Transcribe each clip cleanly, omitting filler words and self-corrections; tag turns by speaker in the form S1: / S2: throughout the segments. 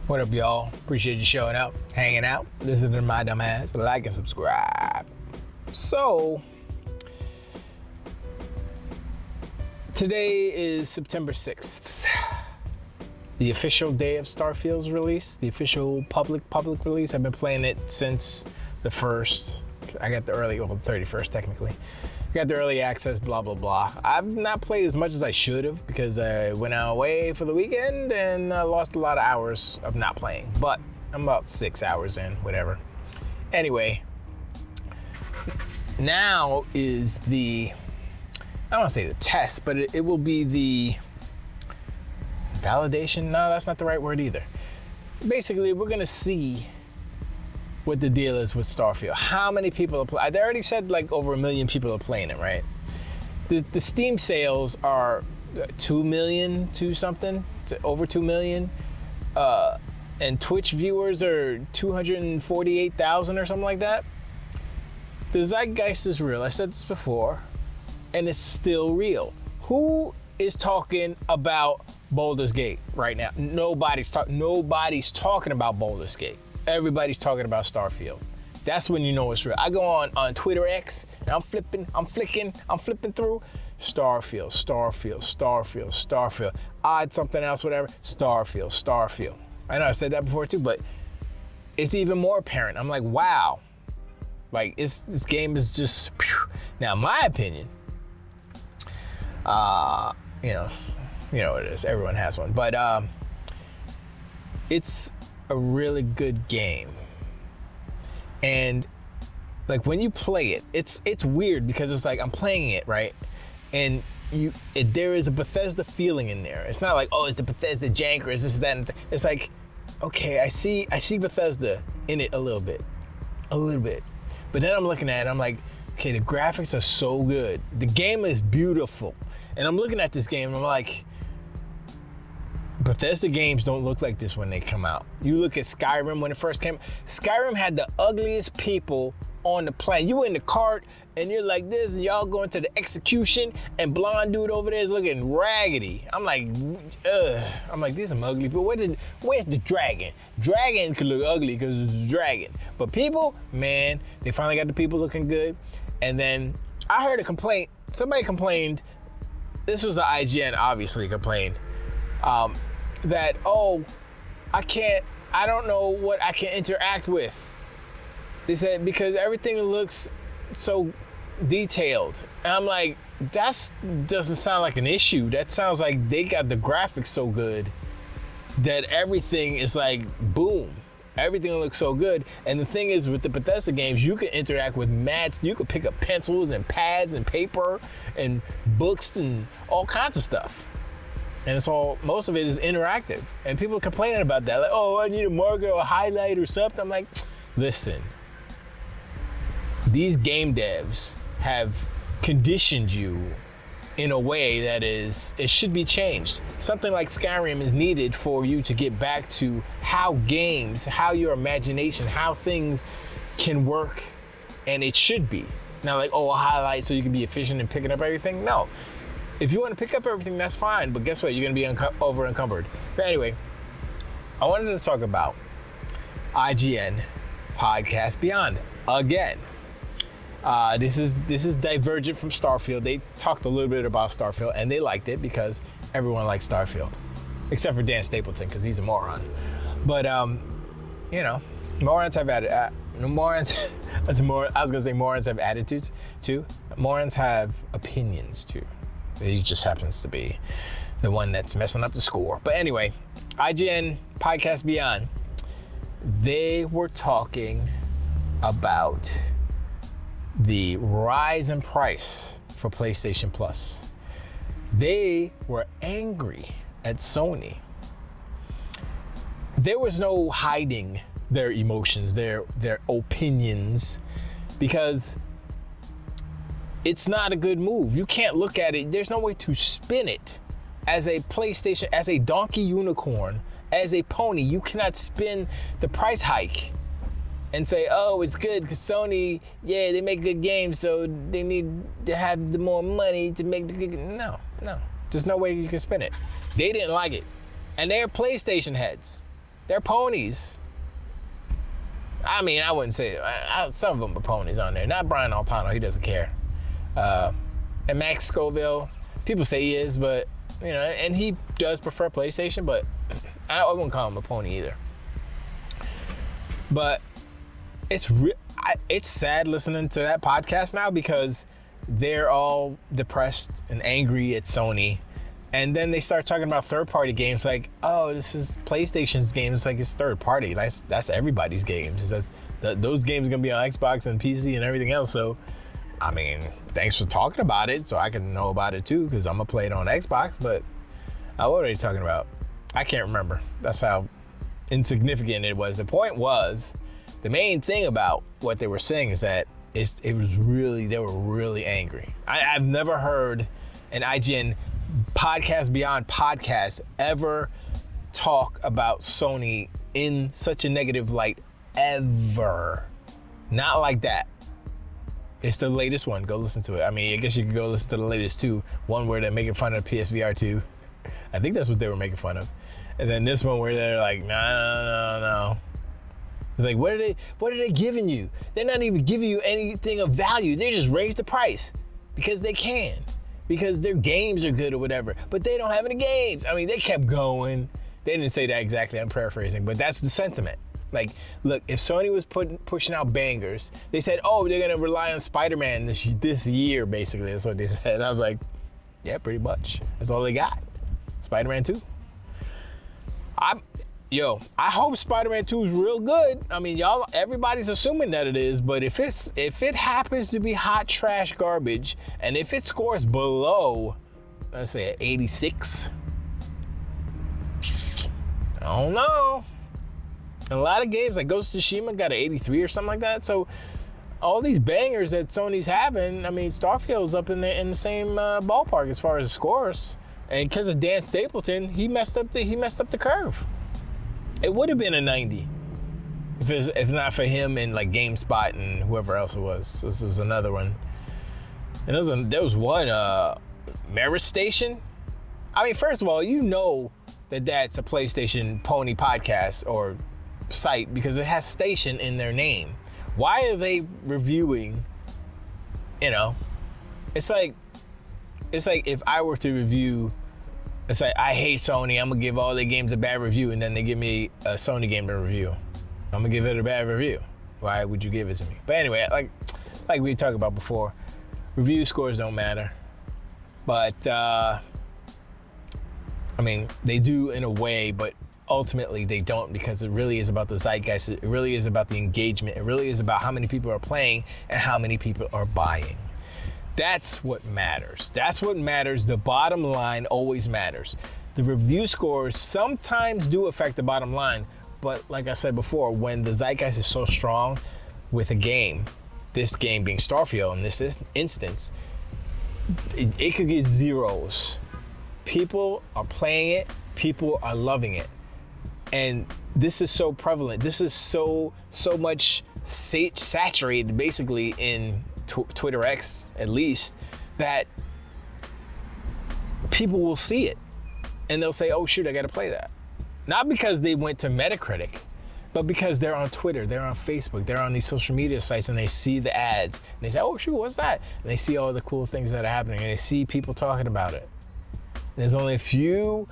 S1: What up, y'all? Appreciate you showing up, hanging out, listening to my dumb ass. Like and subscribe. So, today is September 6th. The official day of Starfield's release, the official public release. I've been playing it since the 1st. I got the 31st technically. Got the early access, blah, blah, blah. I've not played as much as I should have because I went away for the weekend and lost a lot of hours of not playing. But I'm about 6 hours in, whatever. Anyway, now is I don't want to say the test, but it will be the validation. No, that's not the right word either. Basically, we're going to see what the deal is with Starfield. How many people are playing? They already said like over 1 million people are playing it, right? The Steam sales are 2 million to something, to over 2 million. And Twitch viewers are 248,000 or something like that. The zeitgeist is real. I said this before, and it's still real. Who is talking about Baldur's Gate right now? Nobody's talking about Baldur's Gate. Everybody's talking about Starfield. That's when you know it's real. I go on Twitter X and I'm flipping through Starfield. Odd something else, whatever. Starfield. I know I said that before too, but it's even more apparent. I'm like, wow. Like this game is just phew. Now, my opinion, you know what it is. Everyone has one, but it's a really good game. And like when you play it, it's weird because it's like I'm playing it, right? And there is a Bethesda feeling in there. It's not like, oh, it's the Bethesda jank or is this, that, and it's like, okay, I see Bethesda in it a little bit. But then I'm looking at it, I'm like, okay, the graphics are so good. The game is beautiful. And I'm looking at this game and I'm like, Bethesda games don't look like this when they come out. You look at Skyrim when it first came. Skyrim had the ugliest people on the planet. You in the cart and you're like this and y'all going to the execution and blonde dude over there is looking raggedy. I'm like, these are ugly people. Where's the dragon? Dragon could look ugly because it's a dragon. But people, man, they finally got the people looking good. And then I heard a complaint. Somebody complained. This was the IGN obviously complained. That, I don't know what I can interact with. They said, because everything looks so detailed. And I'm like, that doesn't sound like an issue. That sounds like they got the graphics so good that everything is like, boom. Everything looks so good. And the thing is, with the Bethesda games, you can interact with mats. You can pick up pencils and pads and paper and books and all kinds of stuff. And most of it is interactive. And people are complaining about that. Like, oh, I need a marker or a highlight or something. I'm like, listen, these game devs have conditioned you in a way that it should be changed. Something like Skyrim is needed for you to get back to how your imagination, how things can work, and it should be. Now, like, a highlight so you can be efficient in picking up everything? No. If you want to pick up everything, that's fine. But guess what? You're going to be over encumbered. But anyway, I wanted to talk about IGN Podcast Beyond again. This is divergent from Starfield. They talked a little bit about Starfield and they liked it because everyone likes Starfield, except for Dan Stapleton because he's a moron. But morons have morons. I was gonna say morons have attitudes too. Morons have opinions too. He just happens to be the one that's messing up the score. But anyway, IGN Podcast Beyond, they were talking about the rise in price for PlayStation Plus. They were angry at Sony. There was no hiding their emotions, their opinions, because it's not a good move. You can't look at it. There's no way to spin it as a PlayStation, as a donkey unicorn, as a pony. You cannot spin the price hike and say, oh, it's good because Sony, yeah, they make good games, so they need to have the more money to make the good. No. There's no way you can spin it. They didn't like it. And they're PlayStation heads. They're ponies. I mean, I wouldn't say some of them are ponies on there. Not Brian Altano, he doesn't care. And Max Scoville, people say he is, but you know, and he does prefer PlayStation, but I wouldn't call him a pony either. But it's sad listening to that podcast now because they're all depressed and angry at Sony. And then they start talking about third-party games like, oh, this is PlayStation's games. Like, it's third-party. That's everybody's games. Those games are going to be on Xbox and PC and everything else. So, I mean, thanks for talking about it so I can know about it too because I'm going to play it on Xbox. But what are they talking about? I can't remember. That's how insignificant it was. The point was, the main thing about what they were saying is that they were really angry. I've never heard an IGN podcast beyond podcast ever talk about Sony in such a negative light ever. Not like that. It's the latest one. Go listen to it. I mean, I guess you could go listen to the latest two. One where they're making fun of PSVR 2. I think that's what they were making fun of. And then this one where they're like, no. It's like, what are they giving you? They're not even giving you anything of value. They just raise the price because they can. Because their games are good or whatever. But they don't have any games. I mean, they kept going. They didn't say that exactly. I'm paraphrasing. But that's the sentiment. Like, look, if Sony was pushing out bangers, they said, oh, they're going to rely on Spider-Man this year, basically. That's what they said. And I was like, yeah, pretty much. That's all they got. Spider-Man 2. I hope Spider-Man 2 is real good. I mean, everybody's assuming that it is, but if it happens to be hot trash garbage, and if it scores below, let's say 86, I don't know. And a lot of games like Ghost of Tsushima got an 83 or something like that. So all these bangers that Sony's having, I mean, Starfield's up in the same ballpark as far as scores. And because of Dan Stapleton, he messed up the curve. It would have been a 90 if not for him and like GameSpot and whoever else it was. This was another one. And there was one Merit Station. I mean, first of all, you know that's a PlayStation Pony podcast or site because it has station in their name. Why are they reviewing? You know, it's like if I were to review. It's like, I hate Sony, I'm gonna give all their games a bad review, and then they give me a Sony game to review. I'm gonna give it a bad review. Why would you give it to me? But anyway, like we talked about before, review scores don't matter. But, I mean, they do in a way, but ultimately they don't because it really is about the zeitgeist. It really is about the engagement. It really is about how many people are playing and how many people are buying. That's what matters. That's what matters. The bottom line always matters. The review scores sometimes do affect the bottom line, but like I said before, when the zeitgeist is so strong with a game, this game being Starfield in this instance, it could get zeros. People are playing it, people are loving it. And this is so prevalent. This is so much saturated basically in Twitter X, at least, that people will see it and they'll say, oh shoot, I gotta play that. Not because they went to Metacritic, but because they're on Twitter, they're on Facebook, they're on these social media sites and they see the ads and they say, oh shoot, what's that? And they see all the cool things that are happening and they see people talking about it. And there's only a few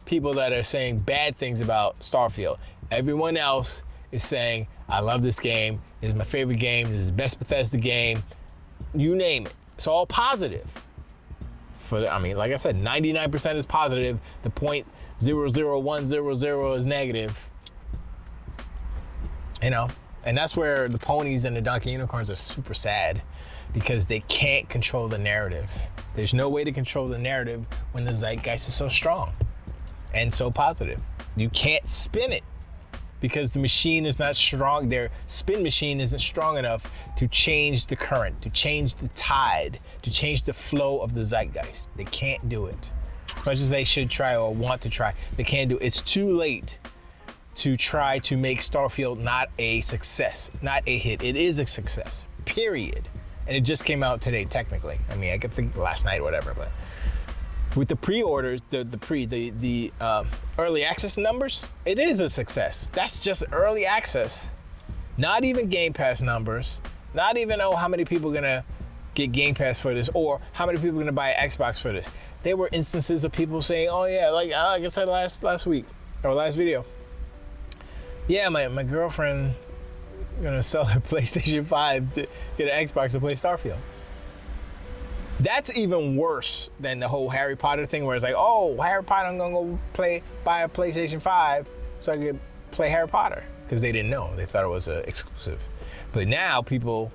S1: people that are saying bad things about Starfield. Everyone else is saying, I love this game. It's my favorite game. This is the best Bethesda game. You name it. It's all positive. Like I said, 99% is positive. The 0.00100 is negative. You know, and that's where the ponies and the donkey unicorns are super sad because they can't control the narrative. There's no way to control the narrative when the zeitgeist is so strong and so positive. You can't spin it. Because the machine is not strong, their spin machine isn't strong enough to change the current, to change the tide, to change the flow of the zeitgeist. They can't do it. As much as they should try or want to try, they can't do it. It's too late to try to make Starfield not a success, not a hit. It is a success, period. And it just came out today, technically. I mean, I could think last night or whatever, but with the pre-orders, the early access numbers, it is a success. That's just early access. Not even Game Pass numbers. Not even, how many people are gonna get Game Pass for this, or how many people are gonna buy an Xbox for this. There were instances of people saying, oh yeah, like I said last week, or last video. Yeah, my girlfriend gonna sell her PlayStation 5 to get an Xbox to play Starfield. That's even worse than the whole Harry Potter thing where it's like, oh, Harry Potter, I'm gonna go buy a PlayStation 5 so I could play Harry Potter. Because they didn't know. They thought it was an exclusive. But now people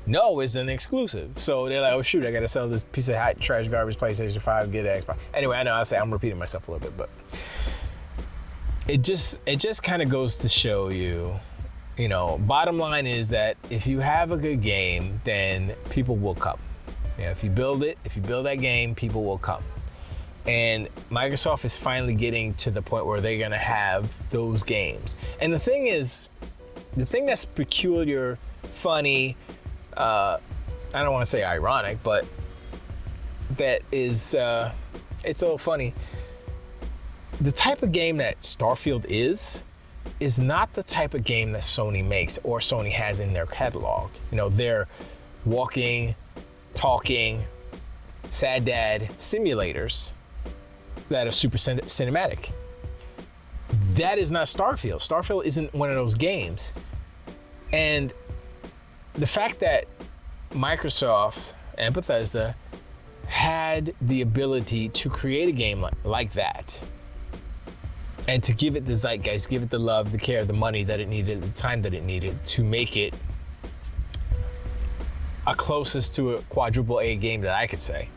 S1: know it's an exclusive. So they're like, oh shoot, I gotta sell this piece of hot trash garbage PlayStation 5, get an Xbox. Anyway, I know I'm repeating myself a little bit, but it just kind of goes to show you, bottom line is that if you have a good game, then people will come. If you build that game, people will come. And Microsoft is finally getting to the point where they're gonna have those games. And the thing that's peculiar, funny, I don't want to say ironic, but that is, it's a little funny. The type of game that Starfield is not the type of game that Sony makes or Sony has in their catalog. They're walking, talking, sad dad simulators that are super cinematic. That is not Starfield. Starfield isn't one of those games. And the fact that Microsoft and Bethesda had the ability to create a game like that and to give it the zeitgeist, give it the love, the care, the money that it needed, the time that it needed to make it a closest to a quadruple A game that I could say.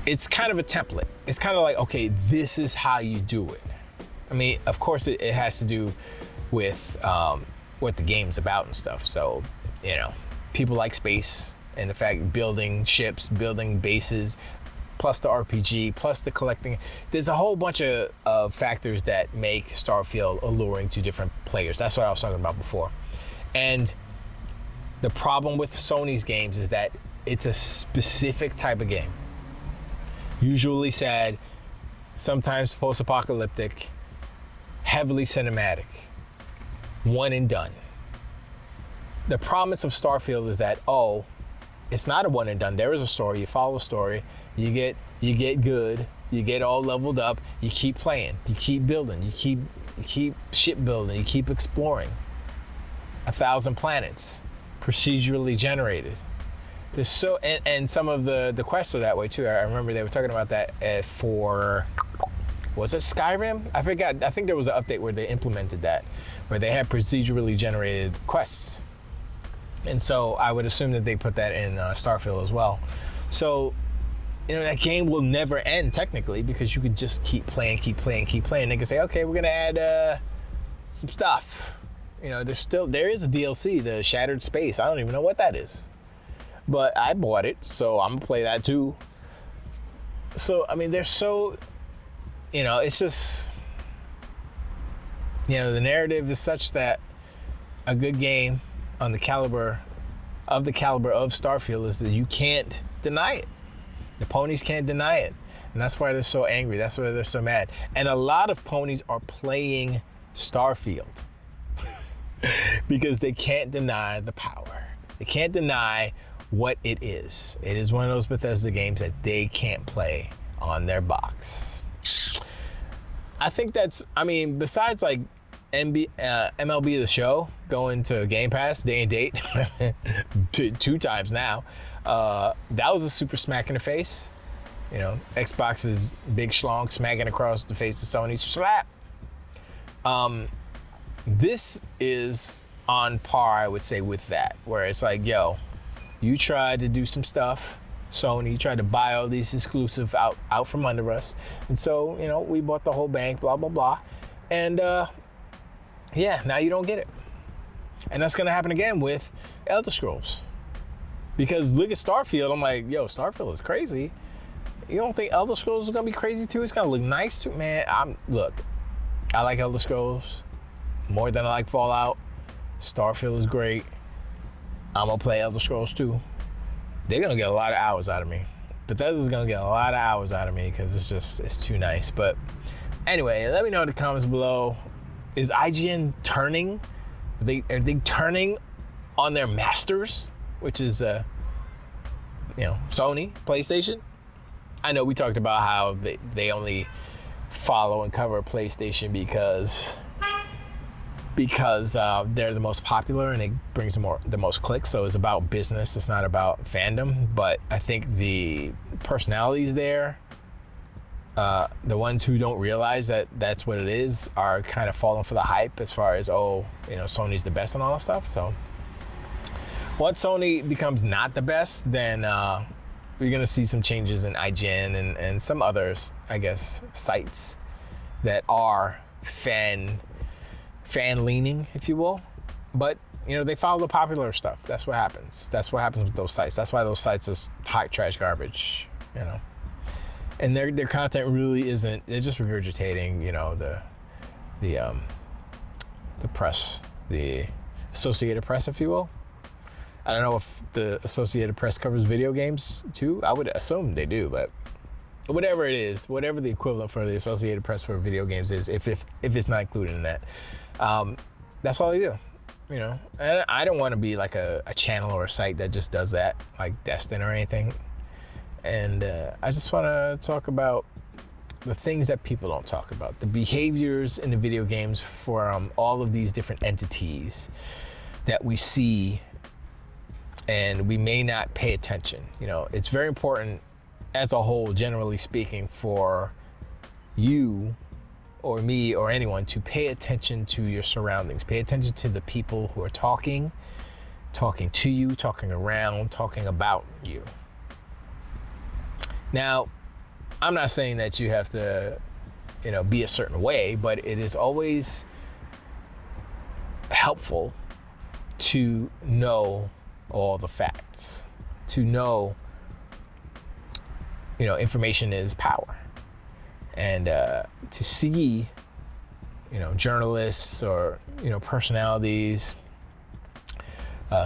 S1: It's kind of a template. It's kind of like, okay, this is how you do it. I mean, of course, it has to do with what the game's about and stuff. So, people like space and the fact building ships, building bases, plus the RPG, plus the collecting. There's a whole bunch of factors that make Starfield alluring to different players. That's what I was talking about before. And the problem with Sony's games is that it's a specific type of game. Usually sad, sometimes post-apocalyptic, heavily cinematic, one and done. The promise of Starfield is that, it's not a one and done. There is a story. You follow a story. You get good. You get all leveled up. You keep playing. You keep building. You keep shipbuilding. You keep exploring. 1,000 planets, procedurally generated. There's and some of the quests are that way too. I remember they were talking about that for, was it Skyrim? I forgot. I think there was an update where they implemented that, where they had procedurally generated quests. And so I would assume that they put that in Starfield as well. So, that game will never end technically because you could just keep playing. They can say, okay, we're gonna add some stuff. There is a DLC, the Shattered Space. I don't even know what that is. But I bought it, so I'm gonna play that too. So, I mean, they're so, it's just, the narrative is such that a good game on the caliber of Starfield is that you can't deny it. The ponies can't deny it. And that's why they're so angry. That's why they're so mad. And a lot of ponies are playing Starfield because they can't deny the power. They can't deny what it is. It is one of those Bethesda games that they can't play on their box. I think besides like MLB The Show going to Game Pass day and date two times now, that was a super smack in the face. Xbox's big schlong smacking across the face of Sony's slap. This is on par, I would say, with that, where it's like, you tried to do some stuff, Sony. You tried to buy all these exclusive out from under us. And so, we bought the whole bank, blah, blah, blah. And now you don't get it. And that's going to happen again with Elder Scrolls. Because look at Starfield. I'm like, Starfield is crazy. You don't think Elder Scrolls is going to be crazy too? It's going to look nice too? Man, I like Elder Scrolls more than I like Fallout. Starfield is great. I'm going to play Elder Scrolls 2. They're going to get a lot of hours out of me. Bethesda's gonna get a lot of hours out of me because it's too nice. But anyway, let me know in the comments below. Is IGN turning? Are they turning on their masters, which is Sony, PlayStation? I know we talked about how they only follow and cover PlayStation because they're the most popular and it brings the most clicks. So it's about business. It's not about fandom. But I think the personalities there, the ones who don't realize that that's what it is, are kind of falling for the hype as far as, Sony's the best and all that stuff. So once Sony becomes not the best, then we're going to see some changes in IGN and some others, I guess, sites that are fan leaning, if you will. But, they follow the popular stuff. That's what happens. That's what happens with those sites. That's why those sites are hot trash garbage, And their content really isn't, they're just regurgitating, the press, the Associated Press, if you will. I don't know if the Associated Press covers video games too. I would assume they do, but whatever it is, whatever the equivalent for the Associated Press for video games is, if it's not included in that, that's all they do, And I don't want to be like a channel or a site that just does that, like Destin or anything. And I just want to talk about the things that people don't talk about, the behaviors in the video games from all of these different entities that we see and we may not pay attention. It's very important as a whole, generally speaking, for you or me or anyone to pay attention to your surroundings, pay attention to the people who are talking to you, talking around, talking about you. Now, I'm not saying that you have to, be a certain way, but it is always helpful to know all the facts, to know, information is power. And to see, journalists or, personalities,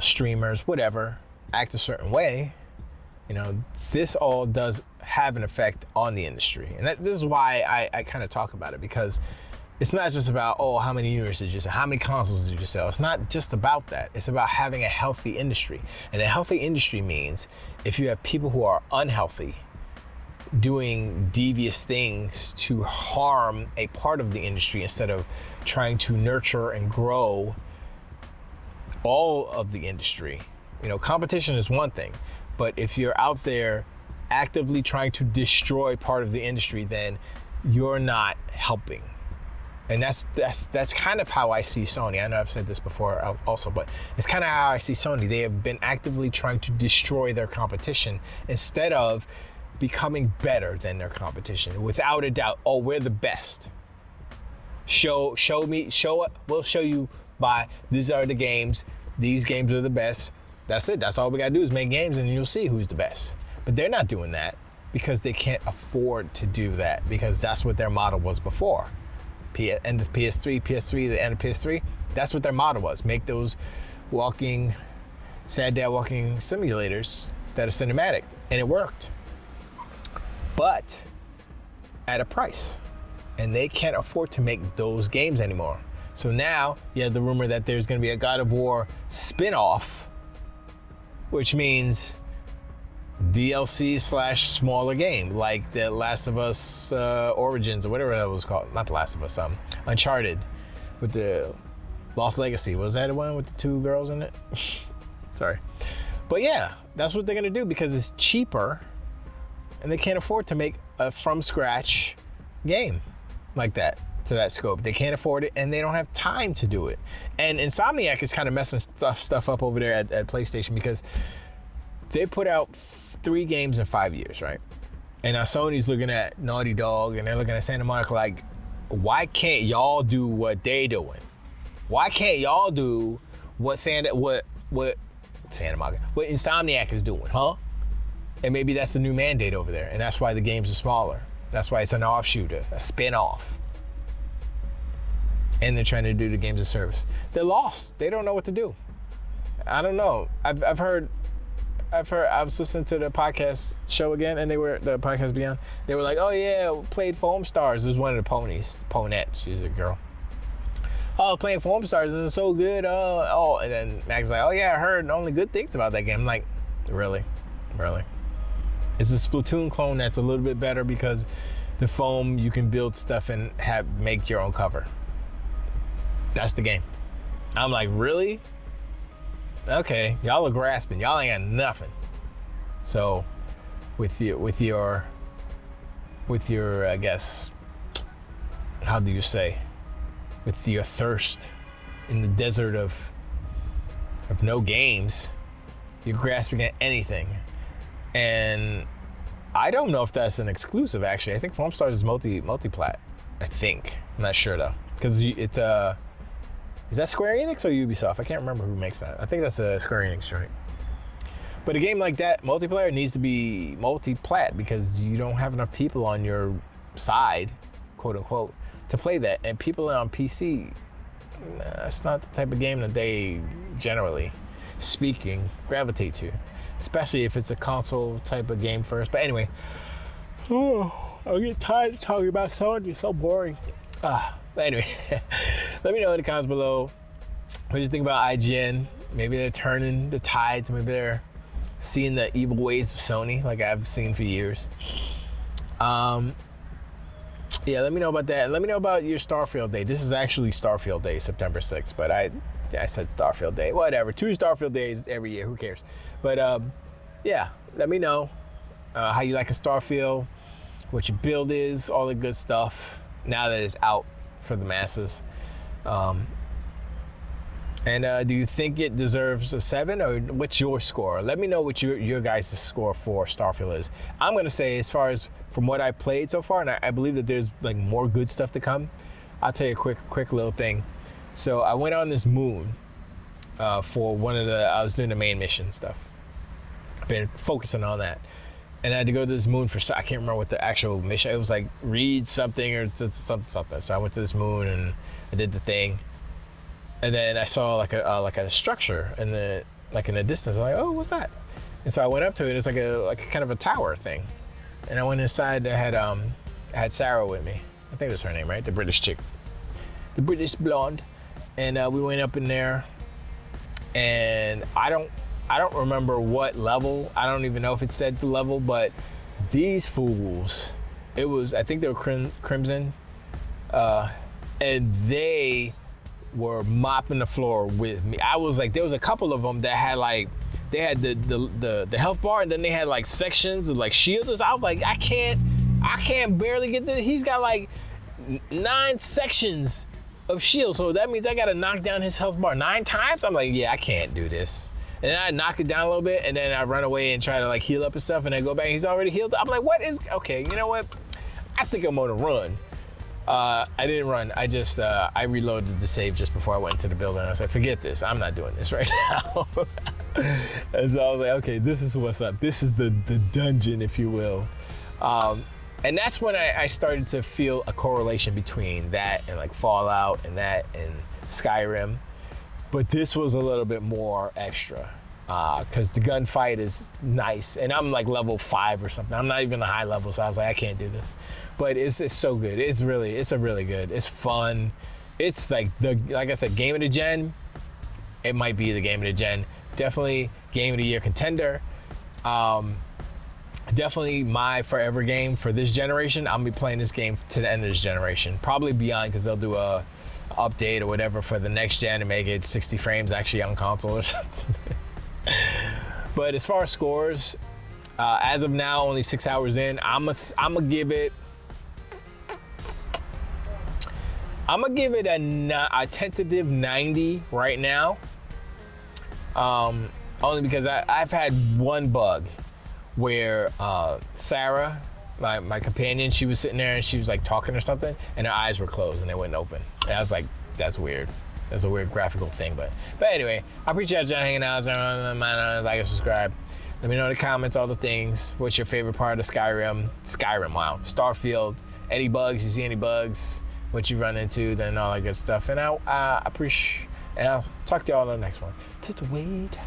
S1: streamers, whatever, act a certain way, this all does have an effect on the industry. And this is why I kind of talk about it, because it's not just about, how many units did you sell? How many consoles did you sell? It's not just about that. It's about having a healthy industry. And a healthy industry means if you have people who are unhealthy, doing devious things to harm a part of the industry instead of trying to nurture and grow all of the industry. Competition is one thing, but if you're out there actively trying to destroy part of the industry, then you're not helping. And that's kind of how I see Sony. I know I've said this before also, but it's kind of how I see Sony. They have been actively trying to destroy their competition instead of becoming better than their competition. Without a doubt, we're the best. We'll show you by, these are the games. These games are the best. That's it. That's all we gotta do is make games and you'll see who's the best. But they're not doing that because they can't afford to do that, because that's what their model was before. End of PS3, the end of PS3, that's what their model was. Make those sad dad walking simulators that are cinematic. And it worked. But at a price. And they can't afford to make those games anymore. So now you have the rumor that there's going to be a God of War spin-off, which means DLC / smaller game, like the Last of Us Origins or whatever that was called. Not the Last of Us, Uncharted with the Lost Legacy. Was that the one with the 2 girls in it? Sorry. But yeah, that's what they're gonna do because it's cheaper and they can't afford to make a from scratch game like that to that scope. They can't afford it and they don't have time to do it. And Insomniac is kind of messing stuff up over there at PlayStation because they put out 3 games in 5 years, right? And now Sony's looking at Naughty Dog and they're looking at Santa Monica like, why can't y'all do what they doing? Why can't y'all do what Insomniac is doing, huh? And maybe that's the new mandate over there, and that's why the games are smaller. That's why it's an offshoot, a spin-off. And they're trying to do the games as service. They're lost. They don't know what to do. I don't know. I've heard I've heard. I was listening to the podcast show again, and the podcast Beyond. They were like, "Oh yeah, played Foam Stars." It was one of the ponies, Ponette. She's a girl. Oh, playing Foam Stars is so good. And then Mag's like, "Oh yeah, I heard only good things about that game." I'm like, really? It's a Splatoon clone that's a little bit better because the foam you can build stuff and make your own cover. That's the game. I'm like, really? Okay, y'all are grasping. Y'all ain't got nothing. So, with your, I guess, how do you say, with your thirst in the desert of no games, you're grasping at anything. And I don't know if that's an exclusive. Actually, I think Foam Stars is multi-plat. I think. I'm not sure though, because it's is that Square Enix or Ubisoft? I can't remember who makes that. I think that's a Square Enix joint. But a game like that, multiplayer, needs to be multi-plat because you don't have enough people on your side, quote unquote, to play that. And people on PC, it's not the type of game that they, generally speaking, gravitate to. Especially if it's a console type of game first. But anyway, I get tired of talking about Sony. It's so boring. But anyway, let me know in the comments below what do you think about IGN. Maybe they're turning the tides. Maybe they're seeing the evil ways of Sony like I've seen for years. Yeah, let me know about that. Let me know about your Starfield Day. This is actually Starfield Day, September 6th, but I said Starfield Day. Whatever. 2 Starfield days every year. Who cares? But yeah, let me know how you like a Starfield, what your build is, all the good stuff now that it's out for the masses. And do you think it deserves a 7, or what's your score? Let me know what your guys' score for Starfield is. I'm gonna say, as far as from what I played so far, and I believe that there's like more good stuff to come. I'll tell you a quick little thing. So I went on this moon for I was doing the main mission stuff. I've been focusing on that. And I had to go to this moon for, I can't remember what the actual mission, it was like read something or something. So I went to this moon and I did the thing. And then I saw like a structure in the distance. I'm like, oh, what's that? And so I went up to it. It's like a kind of a tower thing. And I went inside. I had Sarah with me. I think that's her name, right? The British chick, the British blonde. And we went up in there. And I don't remember what level. I don't even know if it said the level. But these fools, I think they were Crimson, and they were mopping the floor with me. I was like, there was a couple of them that had they had the health bar, and then they had like sections of like shields. I was like, I can't barely get this. He's got like 9 sections of shield, so that means I gotta knock down his health bar 9 times. I'm like, yeah, I can't do this. And then I knock it down a little bit, and then I run away and try to like heal up and stuff, and then go back. He's already healed. I'm like, okay, you know what? I think I'm gonna run. I didn't run. I just I reloaded the save just before I went into the building. I was like, forget this. I'm not doing this right now. And so I was like, okay, this is what's up. This is the dungeon, if you will. And that's when I started to feel a correlation between that and like Fallout and that and Skyrim. But this was a little bit more extra because the gunfight is nice. And I'm like level 5 or something. I'm not even a high level, so I was like, I can't do this. But it's so good. It's a really good. It's fun. It's like I said, game of the gen. It might be the game of the gen. Definitely game of the year contender. Definitely my forever game for this generation. I'm gonna be playing this game to the end of this generation. Probably beyond, because they'll do a update or whatever for the next gen and make it 60 frames actually on console or something. But as far as scores, as of now, only 6 hours in, I'm gonna give it a tentative 90 right now. Only because I've had one bug where Sarah, my companion, she was sitting there and she was like talking or something, and her eyes were closed and they wouldn't open. And I was like, that's weird. That's a weird graphical thing. But anyway, I appreciate y'all hanging out. Like and subscribe. Let me know in the comments all the things. What's your favorite part of Skyrim? Wow. Starfield. Any bugs? You see any bugs? What you run into? Then all that good stuff. And I appreciate. And I'll talk to y'all on the next one. To the wait.